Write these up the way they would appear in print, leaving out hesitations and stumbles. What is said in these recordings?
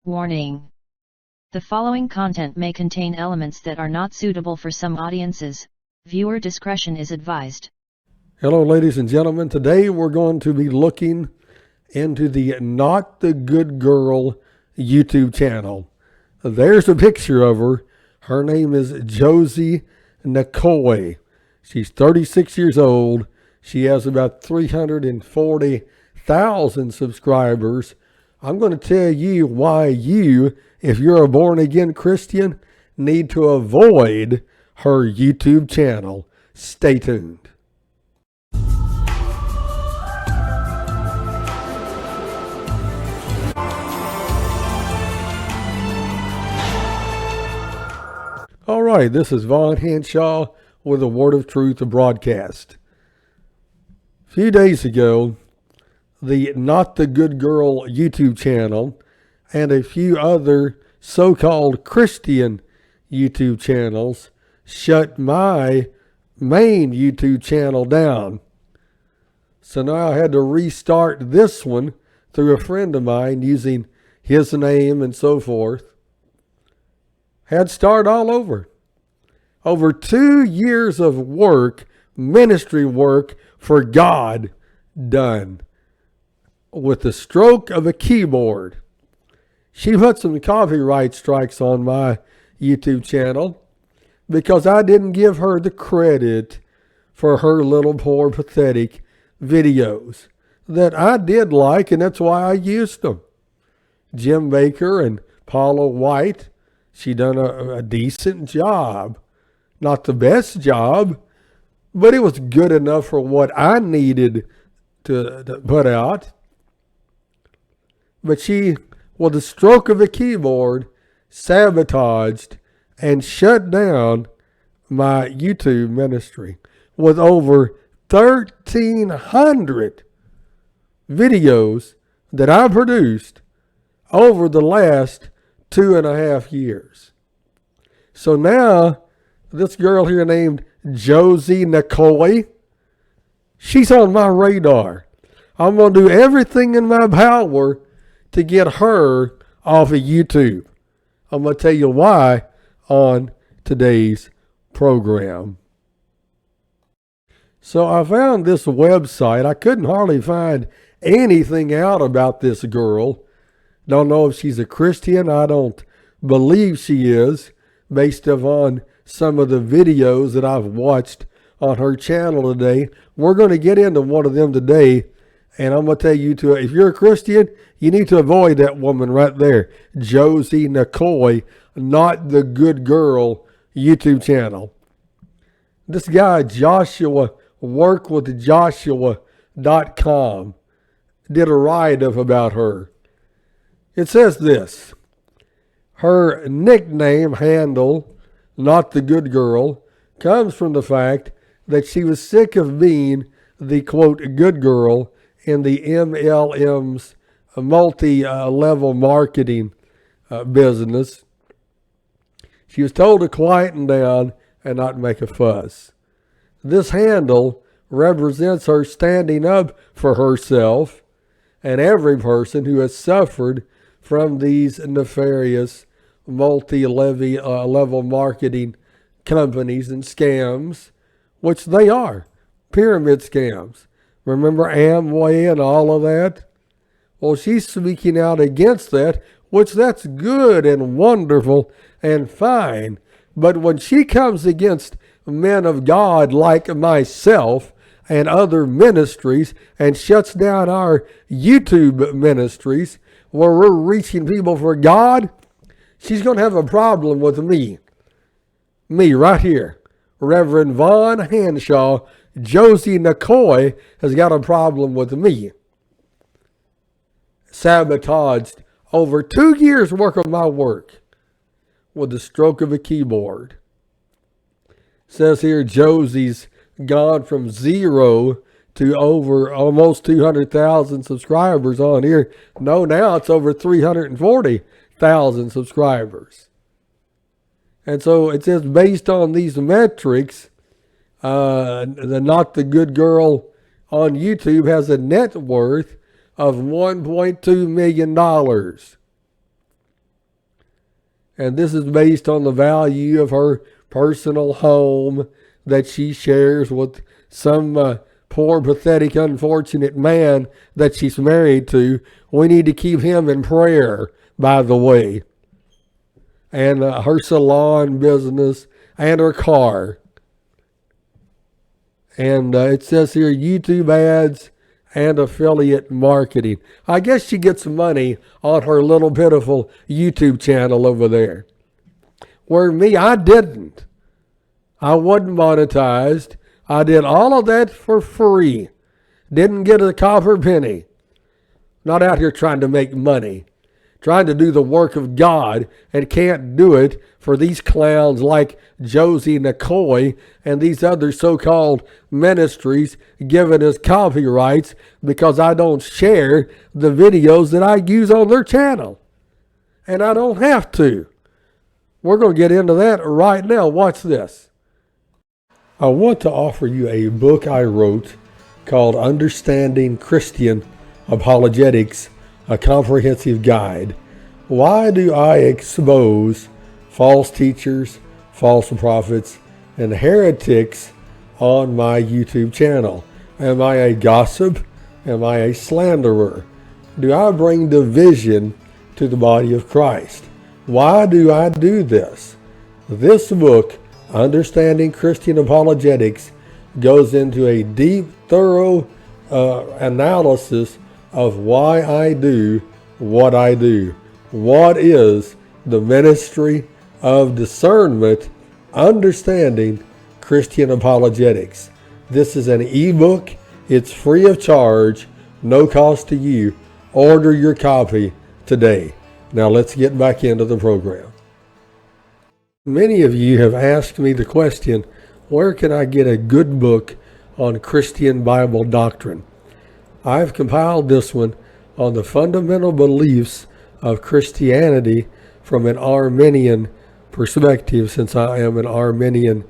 Warning. The following content may contain elements that are not suitable for some audiences. Viewer discretion is advised. Hello, ladies and gentlemen. Today we're going to be looking into the Not the Good Girl YouTube channel. There's a picture of her. Her name is Josie Nicole. She's 36 years old. She has about 340,000 subscribers. I'm going to tell you why you, if you're a born-again Christian, need to avoid her YouTube channel. Stay tuned. All right, this is Hanshaw with a Word of Truth broadcast. A few days ago, the Not the Good Girl YouTube channel and a few other so-called Christian YouTube channels shut my main YouTube channel down. So now I had to restart this one through a friend of mine using his name and so forth. Had to start all over. Over 2 years of work, ministry work for God done with the stroke of a keyboard. She put some copyright strikes on my YouTube channel because I didn't give her the credit for her little poor pathetic videos that I did like, and that's why I used them. Jim Baker and Paula White, she done a decent job. Not the best job, but it was good enough for what I needed to put out. But she, with the stroke of a keyboard, sabotaged and shut down my YouTube ministry with over 1,300 videos that I produced over the last 2.5 years. So now, this girl here named Josie Nicole, she's on my radar. I'm going to do everything in my power to get her off of YouTube. I'm going to tell you why on today's program. So I found this website. I couldn't hardly find anything out about this girl. Don't know if she's a Christian. I don't believe she is, based upon some of the videos that I've watched on her channel today. We're going to get into one of them today. And I'm going to tell you, if you're a Christian, you need to avoid that woman right there, Josie Nicole, Not the Good Girl YouTube channel. This guy, Joshua, workwithjoshua.com, did a write-up about her. It says this: her nickname handle, Not the Good Girl, comes from the fact that she was sick of being the, quote, good girl in the MLM's multi-level marketing business. She was told to quieten down and not make a fuss. This handle represents her standing up for herself and every person who has suffered from these nefarious multi-level marketing companies and scams, which they are, pyramid scams. Remember Amway and all of that? Well, she's speaking out against that, which that's good and wonderful and fine. But when she comes against men of God like myself and other ministries and shuts down our YouTube ministries where we're reaching people for God, she's going to have a problem with me. Me right here. Reverend Vaughn Hanshaw, Josie Nicole has got a problem with me. Sabotaged over 2 years worth of my work with the stroke of a keyboard. Says here Josie's gone from 0 to over almost 200,000 subscribers on here. No, now it's over 340,000 subscribers. And so it says based on these metrics, the Not the Good Girl on YouTube has a net worth of $1.2 million. And this is based on the value of her personal home that she shares with some poor, pathetic, unfortunate man that she's married to. We need to keep him in prayer, by the way. And her salon business and her car. And it says here, YouTube ads and affiliate marketing. I guess she gets money on her little pitiful YouTube channel over there. Where me, I didn't. I wasn't monetized. I did all of that for free. Didn't get a copper penny. Not out here trying to make money. Trying to do the work of God and can't do it for these clowns like Josie McCoy and these other so-called ministries giving us copyrights because I don't share the videos that I use on their channel. And I don't have to. We're going to get into that right now. Watch this. I want to offer you a book I wrote called Understanding Christian Apologetics, a Comprehensive Guide. Why do I expose false teachers, false prophets, and heretics on my YouTube channel? Am I a gossip? Am I a slanderer? Do I bring division to the body of Christ? Why do I do this? This book, Understanding Christian Apologetics, goes into a deep, thorough analysis of why I do what I do. What is the ministry of discernment, understanding Christian apologetics? This is an ebook. It's free of charge, no cost to you. Order your copy today. Now let's get back into the program. Many of you have asked me the question, where can I get a good book on Christian Bible doctrine? I've compiled this one on the fundamental beliefs of Christianity from an Arminian perspective, since I am an Arminian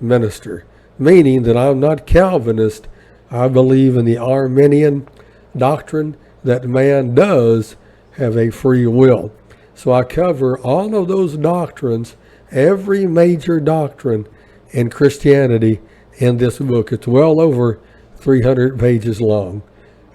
minister, meaning that I'm not Calvinist. I believe in the Arminian doctrine that man does have a free will. So I cover all of those doctrines, every major doctrine in Christianity in this book. It's well over 300 pages long.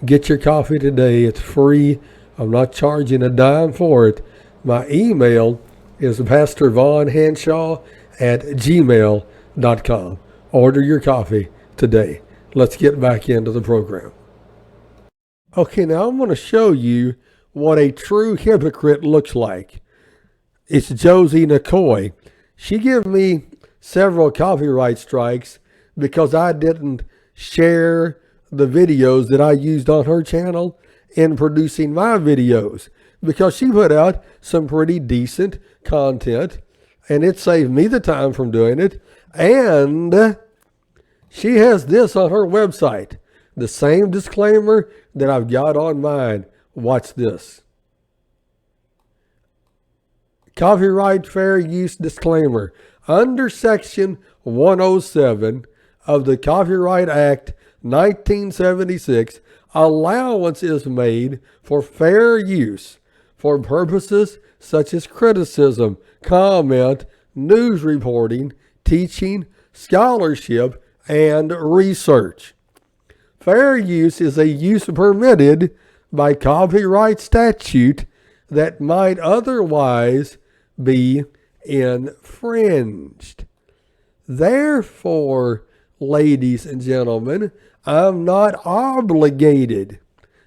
Get your copy today. It's free. I'm not charging a dime for it. My email is pastorvonhanshaw@gmail.com. Order your copy today. Let's get back into the program. Okay, now I'm going to show you what a true hypocrite looks like. It's Josie McCoy. She gave me several copyright strikes because I didn't share the videos that I used on her channel in producing my videos, because she put out some pretty decent content and it saved me the time from doing it. And she has this on her website, the same disclaimer that I've got on mine. Watch this. Copyright fair use disclaimer. Under Section 107 of the Copyright Act 1976, allowance is made for fair use for purposes such as criticism, comment, news reporting, teaching, scholarship, and research. Fair use is a use permitted by copyright statute that might otherwise be infringed. Therefore, ladies and gentlemen, I'm not obligated.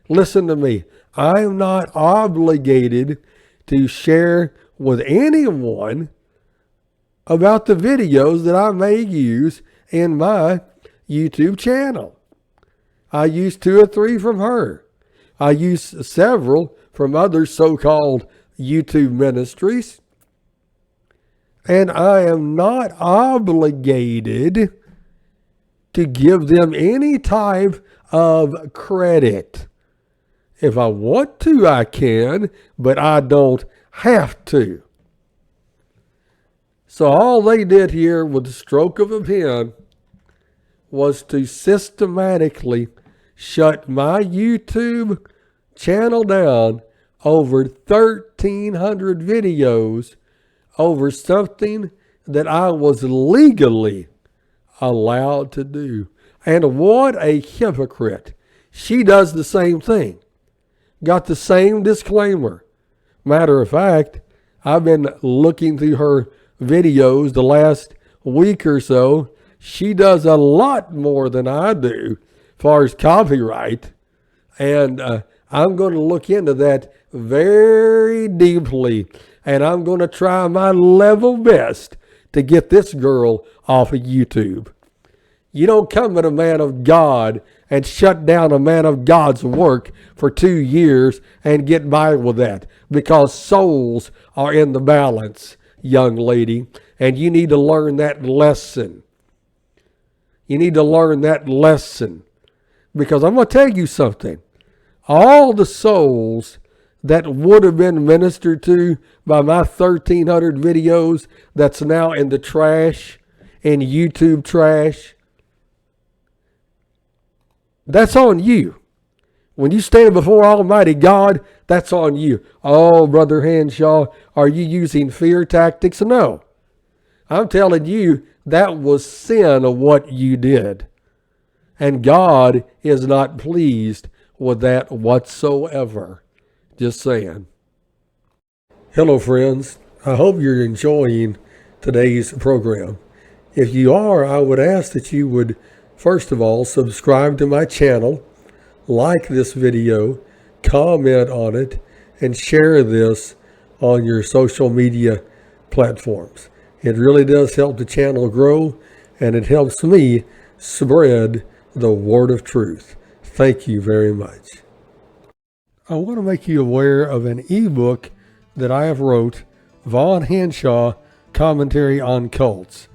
Listen to me. I'm not obligated to share with anyone about the videos that I may use in my YouTube channel. I use 2 or 3 from her. I use several from other so-called YouTube ministries. And I am not obligated to give them any type of credit. If I want to, I can, but I don't have to. So all they did here with the stroke of a pen was to systematically shut my YouTube channel down over 1,300 videos over something that I was legally allowed to do. And what a hypocrite. She does the same thing. Got the same disclaimer. Matter of fact, I've been looking through her videos the last week or so. She does a lot more than I do as far as copyright. And I'm going to look into that very deeply. And I'm going to try my level best to get this girl off of YouTube. You don't come at a man of God and shut down a man of God's work for 2 years and get by with that, because souls are in the balance, young lady, and you need to learn that lesson. You need to learn that lesson, because I'm going to tell you something. All the souls that would have been ministered to by my 1,300 videos that's now in the trash, in YouTube trash, that's on you. When you stand before Almighty God, that's on you. Oh, Brother Hanshaw, are you using fear tactics? No. I'm telling you, that was sin of what you did. And God is not pleased with that whatsoever. Just saying. Hello, friends. I hope you're enjoying today's program. If you are, I would ask that you would, first of all, subscribe to my channel, like this video, comment on it, and share this on your social media platforms. It really does help the channel grow, and it helps me spread the word of truth. Thank you very much. I want to make you aware of an ebook that I have wrote, Vaughn Hanshaw, Commentary on Cults.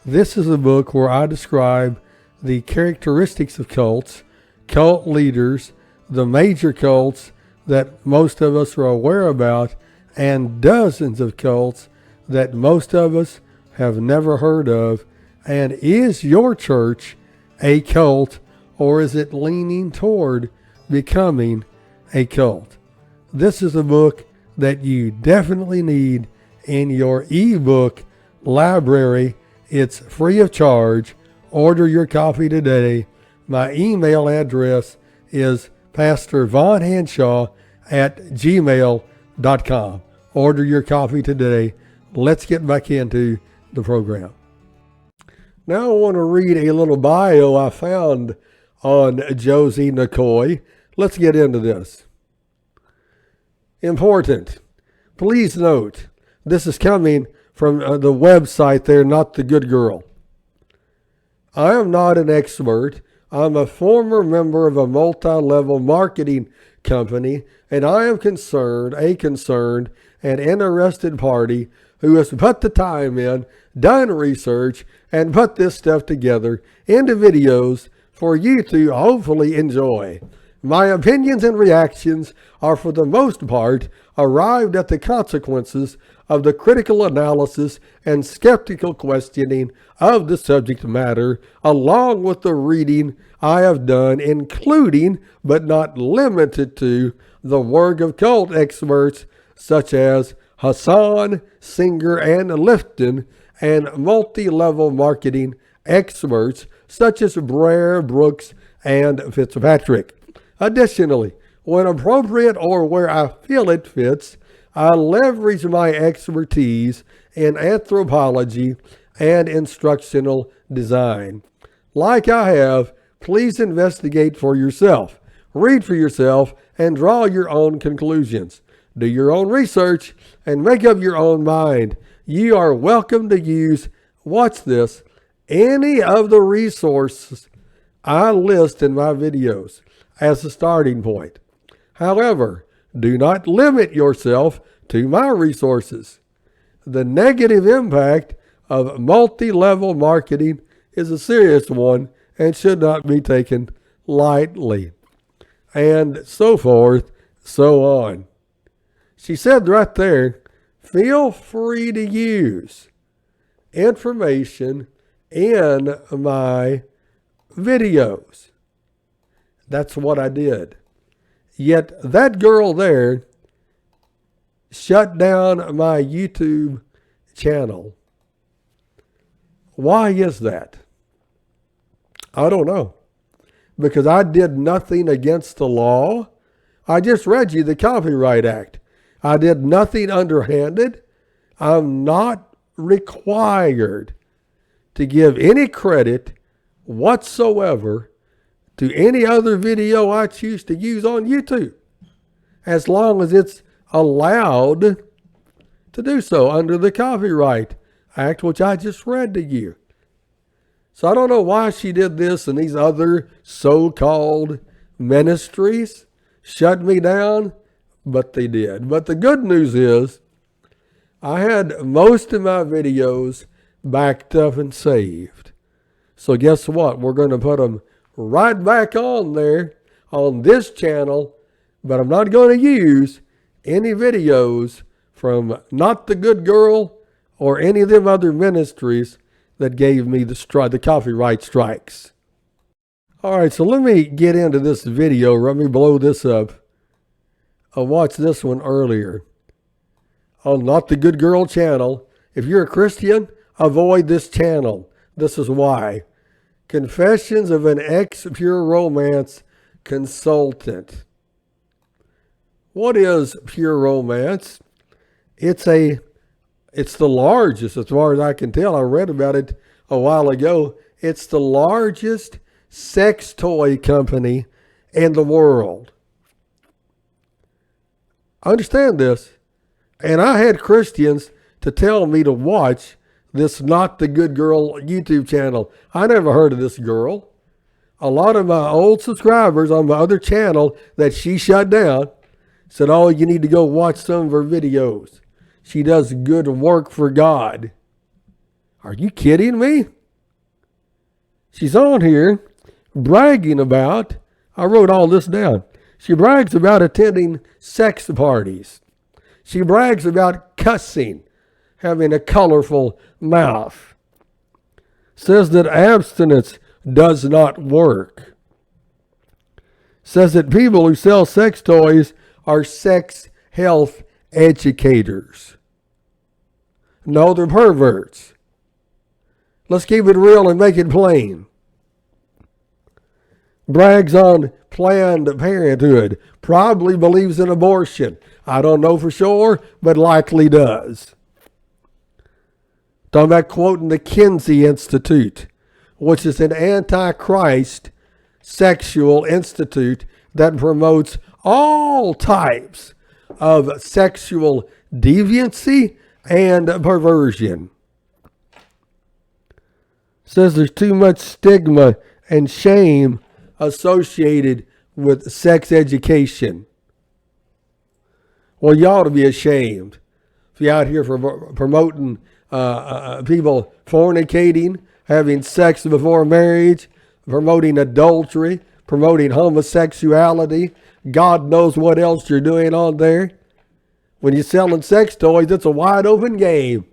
This is a book where I describe the characteristics of cults, cult leaders, the major cults that most of us are aware about, and dozens of cults that most of us have never heard of. And is your church a cult, or is it leaning toward becoming a cult? This is a book that you definitely need in your ebook library. It's free of charge. Order your copy today. My email address is pastorvaughnhanshaw@gmail.com. Order your copy today. Let's get back into the program. Now I want to read a little bio I found on Josie McCoy. Let's get into this. Important. Please note, this is coming from the website there, Not the Good Girl. I am not an expert. I'm a former member of a multi-level marketing company, and I am a concerned and interested party who has put the time in, done research, and put this stuff together into videos for you to hopefully enjoy. My opinions and reactions are for the most part arrived at the consequences of the critical analysis and skeptical questioning of the subject matter, along with the reading I have done, including but not limited to the work of cult experts such as Hassan, Singer, and Lifton, and multi-level marketing experts such as Brer, Brooks, and Fitzpatrick. Additionally, when appropriate or where I feel it fits, I leverage my expertise in anthropology and instructional design. Like I have, please investigate for yourself, read for yourself, and draw your own conclusions. Do your own research and make up your own mind. You are welcome to use, watch this, any of the resources I list in my videos as a starting point. However, do not limit yourself to my resources. The negative impact of multi-level marketing is a serious one and should not be taken lightly. And so forth, so on. She said right there, feel free to use information in my videos. That's what I did. Yet that girl there shut down my YouTube channel. Why is that? I don't know. Because I did nothing against the law. I just read you the Copyright Act. I did nothing underhanded. I'm not required to give any credit whatsoever to any other video I choose to use on YouTube, as long as it's allowed to do so under the Copyright Act, which I just read to you. So I don't know why she did this and these other so-called ministries shut me down, but they did. But the good news is I had most of my videos backed up and saved. So guess what? We're going to put them right back on there on this channel, but I'm not going to use any videos from Not the Good Girl or any of them other ministries that gave me the copyright strikes. All right, so let me get into this video. Let me blow this up. I watched this one earlier on Not the Good Girl channel. If you're a Christian, avoid this channel. This is why. Confessions of an Ex-Pure Romance Consultant. What is pure romance? It's the largest, as far as I can tell. I read about it a while ago. It's the largest sex toy company in the world. Understand this. And I had Christians to tell me to watch this Not the Good Girl YouTube channel. I never heard of this girl. A lot of my old subscribers on my other channel that she shut down said, oh, you need to go watch some of her videos. She does good work for God. Are you kidding me? She's on here bragging about, I wrote all this down. She brags about attending sex parties. She brags about cussing, having a colorful mouth. Says that abstinence does not work. Says that people who sell sex toys are sex health educators. No, they're perverts. Let's keep it real and make it plain. Brags on Planned Parenthood. Probably believes in abortion. I don't know for sure, but likely does. Talking about quoting the Kinsey Institute, which is an anti-Christ sexual institute that promotes all types of sexual deviancy and perversion. Says there's too much stigma and shame associated with sex education. Well, you ought to be ashamed if you're out here for promoting people fornicating, having sex before marriage, promoting adultery, promoting homosexuality. God knows what else you're doing on there. When you're selling sex toys, it's a wide open game.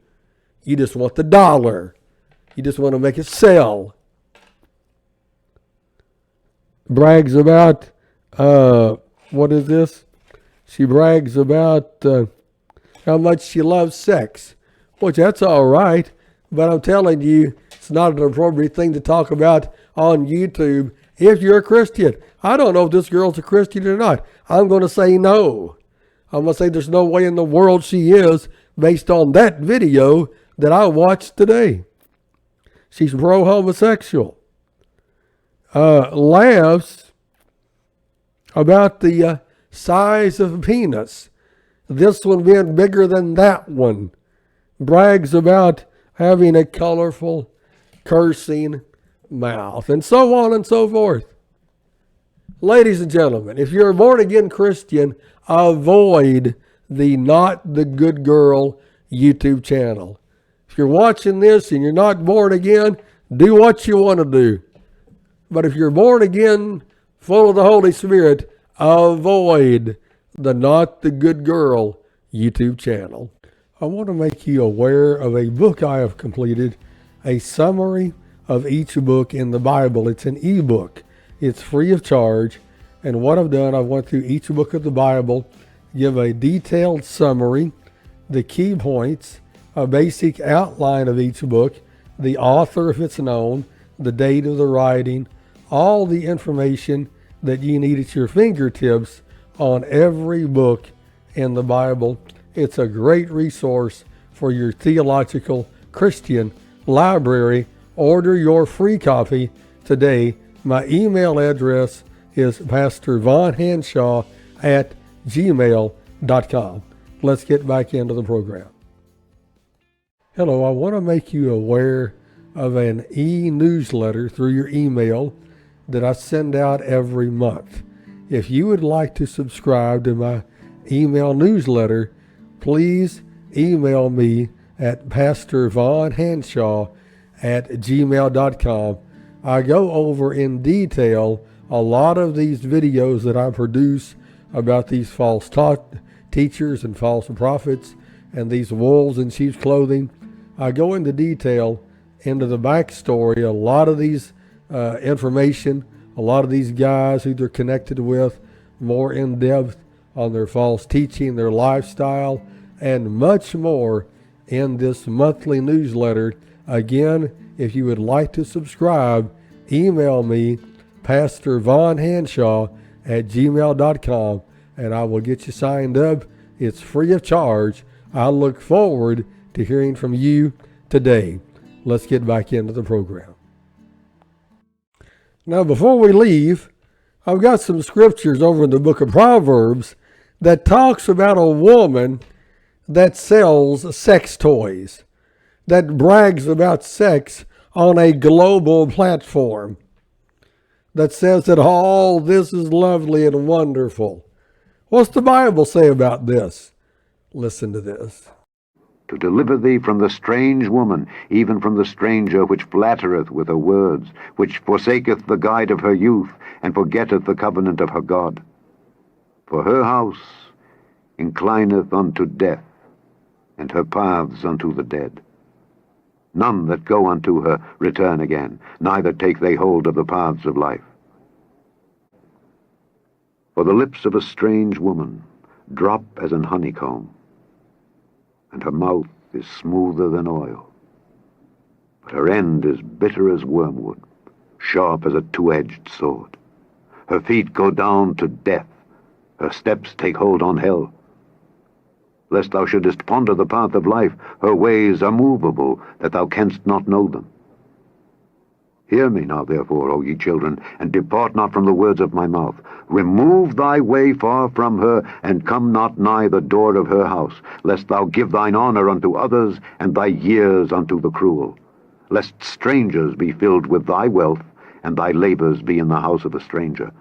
You just want the dollar. You just want to make it sell. Brags about, what is this? She brags about how much she loves sex, which that's all right. But I'm telling you, it's not an appropriate thing to talk about on YouTube if you're a Christian. I don't know if this girl's a Christian or not. I'm going to say no. I'm going to say there's no way in the world she is based on that video that I watched today. She's pro-homosexual. Laughs about the size of penis. This one being bigger than that one. Brags about having a colorful, cursing mouth, and so on and so forth. Ladies and gentlemen, if you're a born-again Christian, avoid the Not the Good Girl YouTube channel. If you're watching this and you're not born again, do what you want to do. But if you're born again, full of the Holy Spirit, avoid the Not the Good Girl YouTube channel. I want to make you aware of a book I have completed, a summary of each book in the Bible. It's an ebook. It's free of charge. And what I've done, I went through each book of the Bible, give a detailed summary, the key points a basic outline of each book, the author if it's known, the date of the writing, all the information that you need at your fingertips on every book in the Bible. It's a great resource for your theological Christian library. Order your free copy today. My email address is pastorvonhanshaw@gmail.com. Let's get back into the program. Hello, I want to make you aware of an e-newsletter through your email that I send out every month. If you would like to subscribe to my email newsletter, please email me at pastorvonhanshaw@gmail.com. I go over in detail a lot of these videos that I produce about these false teachers and false prophets and these wolves in sheep's clothing. I go into detail into the backstory, a lot of these information, a lot of these guys who they're connected with, more in depth on their false teaching, their lifestyle, and much more in this monthly newsletter. Again, if you would like to subscribe, email me, pastorvonhanshaw@gmail.com, and I will get you signed up. It's free of charge. I look forward to hearing from you today. Let's get back into the program. Now, before we leave, I've got some scriptures over in the book of Proverbs that talks about a woman that sells sex toys, that brags about sex on a global platform, that says that all this is lovely and wonderful. What's the Bible say about this? Listen to this. To deliver thee from the strange woman, even from the stranger which flattereth with her words, which forsaketh the guide of her youth, and forgetteth the covenant of her God. For her house inclineth unto death, and her paths unto the dead. None that go unto her return again, neither take they hold of the paths of life. For the lips of a strange woman drop as an honeycomb, and her mouth is smoother than oil. But her end is bitter as wormwood, sharp as a two-edged sword. Her feet go down to death, her steps take hold on hell. Lest thou shouldest ponder the path of life, her ways are movable, that thou canst not know them. Hear me now, therefore, O ye children, and depart not from the words of my mouth. Remove thy way far from her, and come not nigh the door of her house, lest thou give thine honor unto others, and thy years unto the cruel. Lest strangers be filled with thy wealth, and thy labors be in the house of a stranger,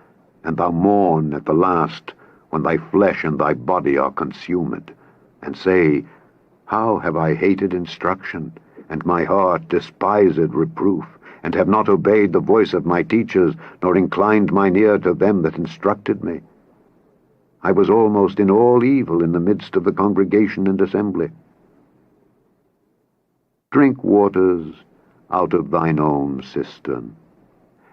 and thou mourn at the last, when thy flesh and thy body are consumed, and say, How have I hated instruction, and my heart despised reproof, and have not obeyed the voice of my teachers, nor inclined mine ear to them that instructed me. I was almost in all evil in the midst of the congregation and assembly. Drink waters out of thine own cistern,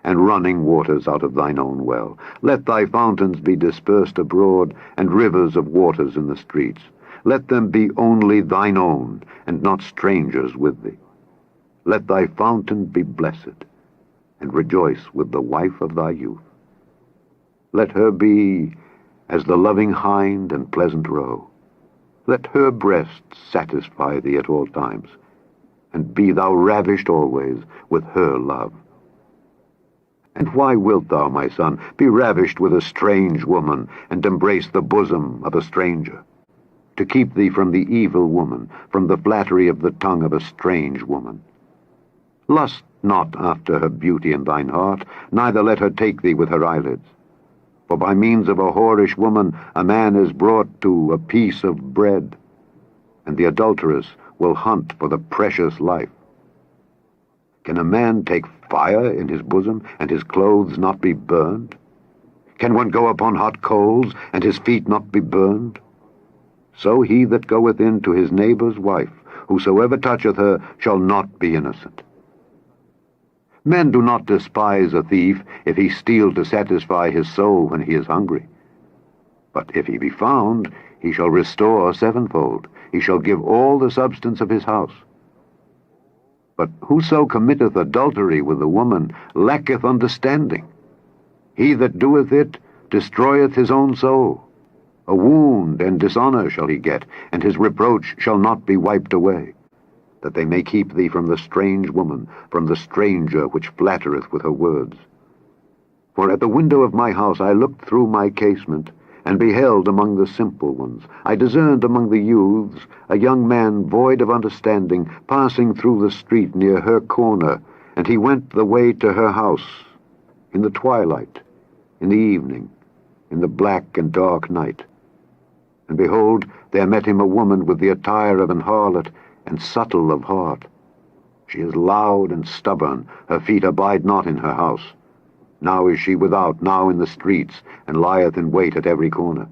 and running waters out of thine own well. Let thy fountains be dispersed abroad, and rivers of waters in the streets. Let them be only thine own, and not strangers with thee. Let thy fountain be blessed, and rejoice with the wife of thy youth. Let her be as the loving hind and pleasant roe. Let her breasts satisfy thee at all times, and be thou ravished always with her love. And why wilt thou, my son, be ravished with a strange woman, and embrace the bosom of a stranger? To keep thee from the evil woman, from the flattery of the tongue of a strange woman. Lust not after her beauty in thine heart, neither let her take thee with her eyelids. For by means of a whorish woman a man is brought to a piece of bread, and the adulteress will hunt for the precious life. Can a man take fire in his bosom, and his clothes not be burned? Can one go upon hot coals, and his feet not be burned? So he that goeth in to his neighbor's wife, whosoever toucheth her, shall not be innocent. Men do not despise a thief if he steal to satisfy his soul when he is hungry. But if he be found, he shall restore sevenfold. he shall give all the substance of his house. But whoso committeth adultery with a woman lacketh understanding. He that doeth it destroyeth his own soul. A wound and dishonor shall he get, and his reproach shall not be wiped away, that they may keep thee from the strange woman, from the stranger which flattereth with her words. For at the window of my house I looked through my casement, and beheld among the simple ones. I discerned among the youths a young man void of understanding, passing through the street near her corner, and he went the way to her house, in the twilight, in the evening, in the black and dark night. And behold, there met him a woman with the attire of an harlot, and subtle of heart. She is loud and stubborn, her feet abide not in her house. Now is she without, now in the streets, and lieth in wait at every corner.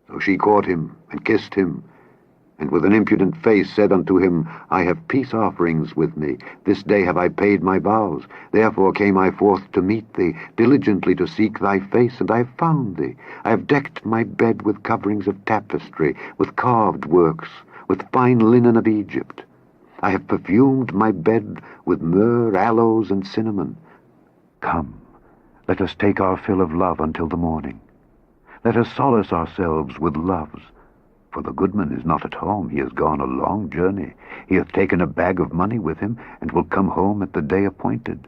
So she caught him, and kissed him, and with an impudent face said unto him, I have peace offerings with me. This day have I paid my vows. Therefore came I forth to meet thee, diligently to seek thy face, and I have found thee. I have decked my bed with coverings of tapestry, with carved works, with fine linen of Egypt. I have perfumed my bed with myrrh, aloes, and cinnamon. Come, let us take our fill of love until the morning. Let us solace ourselves with loves. For the goodman is not at home, he has gone a long journey. He hath taken a bag of money with him, and will come home at the day appointed.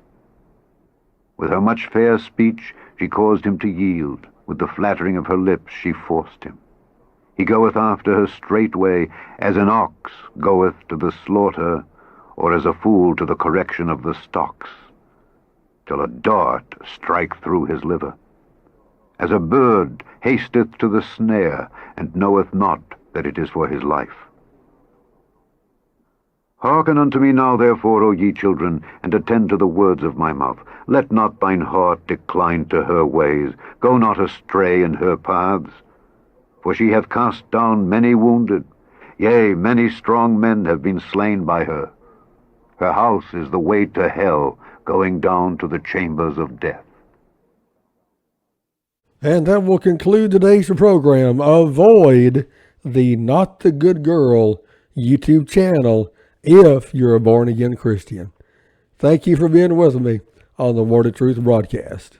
With her much fair speech she caused him to yield. With the flattering of her lips she forced him. He goeth after her straightway, as an ox goeth to the slaughter, or as a fool to the correction of the stocks, till a dart strike through his liver. As a bird hasteth to the snare, and knoweth not that it is for his life. Hearken unto me now, therefore, O ye children, and attend to the words of my mouth. Let not thine heart decline to her ways. Go not astray in her paths. For she hath cast down many wounded. Yea, many strong men have been slain by her. Her house is the way to hell, going down to the chambers of death. And that will conclude today's program. Avoid the Not the Good Girl YouTube channel if you're a born-again Christian. Thank you for being with me on the Word of Truth broadcast.